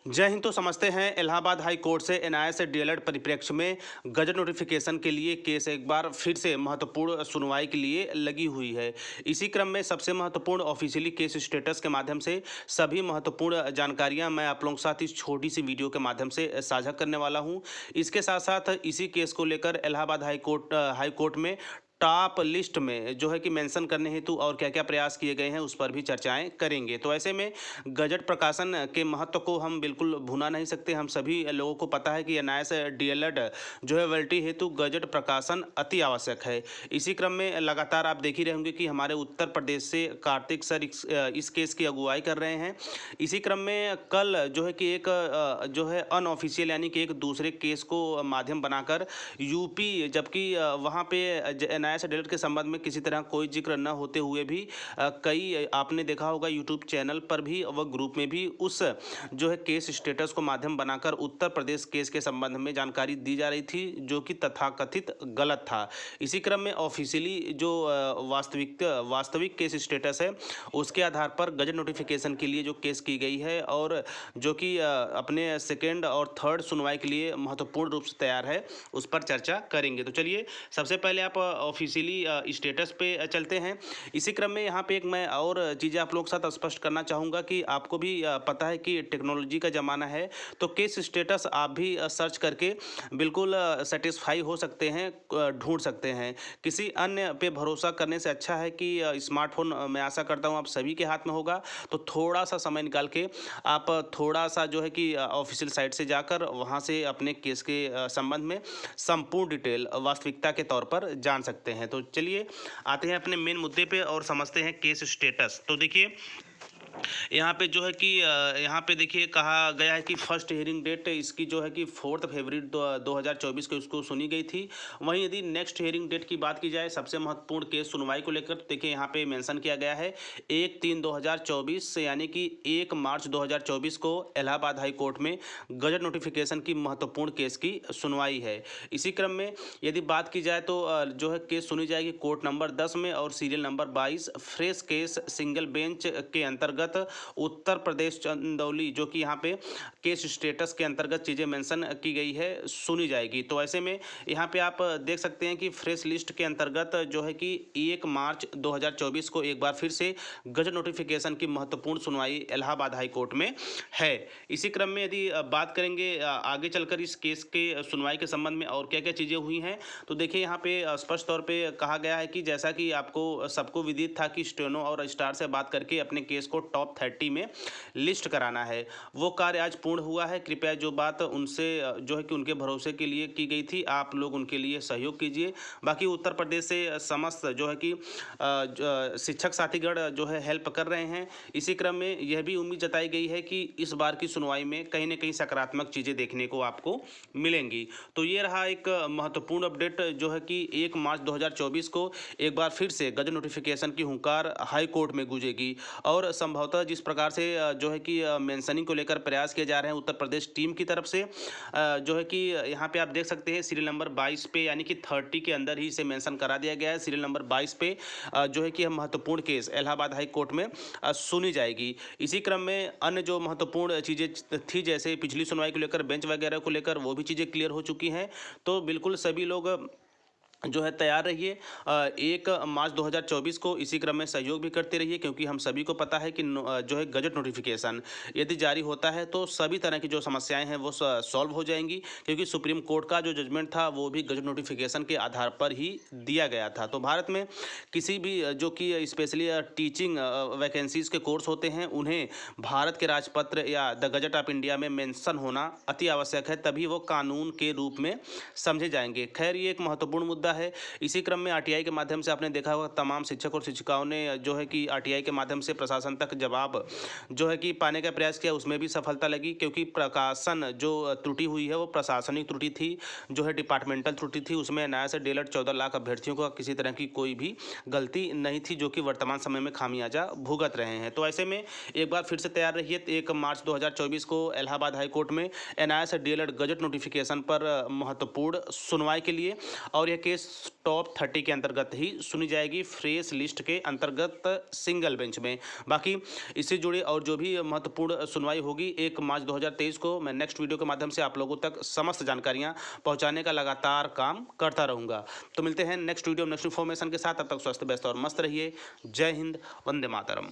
जय हिंद। तो समझते हैं इलाहाबाद हाई कोर्ट से एनआईए डीएलएड परिप्रेक्ष्य में गजट नोटिफिकेशन के लिए केस एक बार फिर से महत्वपूर्ण सुनवाई के लिए लगी हुई है। इसी क्रम में सबसे महत्वपूर्ण ऑफिशियली केस स्टेटस के माध्यम से सभी महत्वपूर्ण जानकारियां मैं आप लोगों के साथ इस छोटी सी वीडियो के माध्यम से साझा करने वाला हूं। इसके साथ साथ इसी केस को लेकर इलाहाबाद हाई कोर्ट में टॉप लिस्ट में जो है कि मेंशन करने हेतु और क्या क्या प्रयास किए गए हैं उस पर भी चर्चाएं करेंगे। तो ऐसे में गजट प्रकाशन के महत्व को हम बिल्कुल भुना नहीं सकते। हम सभी लोगों को पता है कि एनआईए डीएलएड जो है वैलिडिटी हेतु गजट प्रकाशन अति आवश्यक है। इसी क्रम में लगातार आप देख ही रहे होंगे कि हमारे उत्तर प्रदेश से कार्तिक सर इस केस की अगुवाई कर रहे हैं। इसी क्रम में कल जो है कि एक जो है अनऑफिशियल यानी कि एक दूसरे केस को माध्यम बनाकर यूपी, जबकि वहाँ पे एनआईए डीएलएड के संबंध में किसी तरह कोई जिक्र न होते हुए भी कई आपने देखा होगा यूट्यूब चैनल पर भी व ग्रुप में भी उस जो है केस स्टेटस को माध्यम बनाकर उत्तर प्रदेश केस के संबंध में जानकारी दी जा रही थी, जो कि तथाकथित गलत था। इसी क्रम में ऑफिशियली जो वास्तविक केस स्टेटस है उसके आधार पर गजट नोटिफिकेशन के लिए जो केस की गई है और जो कि अपने सेकेंड और थर्ड सुनवाई के लिए महत्वपूर्ण रूप से तैयार है, उस पर चर्चा करेंगे। तो चलिए सबसे पहले आप ऑफिशियली स्टेटस पे चलते हैं। इसी क्रम में यहाँ पे एक मैं और चीज़ें आप लोग के साथ स्पष्ट करना चाहूँगा कि आपको भी पता है कि टेक्नोलॉजी का ज़माना है, तो केस स्टेटस आप भी सर्च करके बिल्कुल सेटिस्फाई हो सकते हैं, ढूंढ सकते हैं। किसी अन्य पे भरोसा करने से अच्छा है कि स्मार्टफोन मैं आशा करता हूँ आप सभी के हाथ में होगा, तो थोड़ा सा समय निकाल के आप थोड़ा सा जो है कि ऑफिशियल साइट से जाकर वहाँ से अपने केस के संबंध में संपूर्ण डिटेल वास्तविकता के तौर पर जान सकते हैं। तो चलिए आते हैं अपने मेन मुद्दे पे और समझते हैं केस स्टेटस। तो देखिए यहाँ पे जो है कि यहाँ पे देखिए कहा गया है कि फर्स्ट हियरिंग डेट इसकी जो है कि 4 फरवरी 2024 को इसको सुनी गई थी। वहीं यदि नेक्स्ट हियरिंग डेट की बात की जाए सबसे महत्वपूर्ण केस सुनवाई को लेकर, देखिए यहाँ पे मेंशन किया गया है 1/3/2024 से यानी कि 1 मार्च 2024 को इलाहाबाद हाई कोर्ट में गजट नोटिफिकेशन की महत्वपूर्ण केस की सुनवाई है। इसी क्रम में यदि बात की जाए तो जो है केस सुनी जाएगी कोर्ट नंबर 10 में और serial number 22 fresh case single bench के अंतर्गत उत्तर प्रदेश चंदौली, जो कि यहाँ पे केस स्टेटस के अंतर्गत चीज़ें मेंशन की गई है, सुनी जाएगी। तो ऐसे में यहाँ पे आप देख सकते हैं कि फ्रेश लिस्ट के अंतर्गत जो है कि 1 मार्च 2024 को एक बार फिर से गजट नोटिफिकेशन की महत्वपूर्ण सुनवाई इलाहाबाद हाई कोर्ट में है। इसी क्रम में यदि बात करेंगे आगे चलकर इस केस के सुनवाई के संबंध में और क्या क्या चीज़ें हुई हैं, तो देखिए यहाँ पे स्पष्ट तौर पे कहा गया है कि जैसा कि आपको सबको विदित था कि स्टेनो और स्टार से बात करके अपने केस को टॉप 30 में लिस्ट कराना है, वो कार्य आज पूर्ण हुआ है। कृपया जो बात उनसे जो है कि उनके भरोसे के लिए की गई थी, आप लोग उनके लिए सहयोग कीजिए। बाकी उत्तर प्रदेश से समस्त जो है कि शिक्षक साथीगण जो है हेल्प कर रहे हैं। इसी क्रम में यह भी उम्मीद जताई गई है कि इस बार की सुनवाई में कहीं ना कहीं सकारात्मक चीज़ें देखने को आपको मिलेंगी। तो ये रहा एक महत्वपूर्ण अपडेट जो है कि 1 मार्च 2024 को एक बार फिर से गजट नोटिफिकेशन की हुंकार हाई कोर्ट में गूंजेगी और संभवतः जिस प्रकार से जो है कि मेंशनिंग को लेकर प्रयास किए जा रहे हैं उत्तर प्रदेश टीम की तरफ से, जो है कि यहाँ पे आप देख सकते हैं सीरियल नंबर 22 पे यानी कि 30 के अंदर ही इसे मेंशन करा दिया गया है। सीरियल नंबर 22 पे जो है कि महत्वपूर्ण केस इलाहाबाद हाई कोर्ट में सुनी जाएगी। इसी क्रम में अन्य जो महत्वपूर्ण चीज़ें थी, जैसे पिछली सुनवाई को लेकर बेंच वगैरह को लेकर, वो भी चीज़ें क्लियर हो चुकी हैं। तो बिल्कुल सभी लोग जो है तैयार रहिए 1 मार्च 2024 को। इसी क्रम में सहयोग भी करते रहिए, क्योंकि हम सभी को पता है कि जो है गजट नोटिफिकेशन यदि जारी होता है तो सभी तरह की जो समस्याएं हैं वो सॉल्व हो जाएंगी, क्योंकि सुप्रीम कोर्ट का जो जजमेंट था वो भी गजट नोटिफिकेशन के आधार पर ही दिया गया था। तो भारत में किसी भी जो कि स्पेशली टीचिंग वैकेंसीज के कोर्स होते हैं, उन्हें भारत के राजपत्र या द गजट ऑफ इंडिया में मेंशन होना अति आवश्यक है, तभी वो कानून के रूप में समझे जाएंगे। खैर ये एक महत्वपूर्ण मुद्दा है। इसी क्रम में आरटीआई के माध्यम से आपने देखा होगा तमाम शिक्षक और शिक्षिकाओं ने जो है कि आरटीआई के माध्यम से प्रशासन तक जवाब जो है कि पाने का प्रयास किया, उसमें भी सफलता लगी, क्योंकि प्रकाशन जो त्रुटि हुई है वो प्रशासनिक त्रुटि थी, जो है डिपार्टमेंटल त्रुटि थी। उसमें नया से डीएलएड 14 लाख अभ्यर्थियों को किसी तरह की कोई भी गलती नहीं थी, जो कि वर्तमान समय में खामियाजा भुगत रहे हैं। तो ऐसे में एक बार फिर से तैयार रहिए 1 मार्च 2024 को इलाहाबाद हाई कोर्ट में एनआईए डीएलएड गजट नोटिफिकेशन पर महत्वपूर्ण सुनवाई के लिए। और यह केस टॉप 30 के अंतर्गत ही सुनी जाएगी, फ्रेश लिस्ट के अंतर्गत सिंगल बेंच में। बाकी इससे जुड़ी और जो भी महत्वपूर्ण सुनवाई होगी 1 मार्च 2023 को मैं नेक्स्ट वीडियो के माध्यम से आप लोगों तक समस्त जानकारियां पहुंचाने का लगातार काम करता रहूंगा। तो मिलते हैं नेक्स्ट वीडियो नेक्स्ट इन्फॉर्मेशन के साथ। तब तक स्वस्थ, व्यस्त और मस्त रहिए। जय हिंद, वंदे मातरम।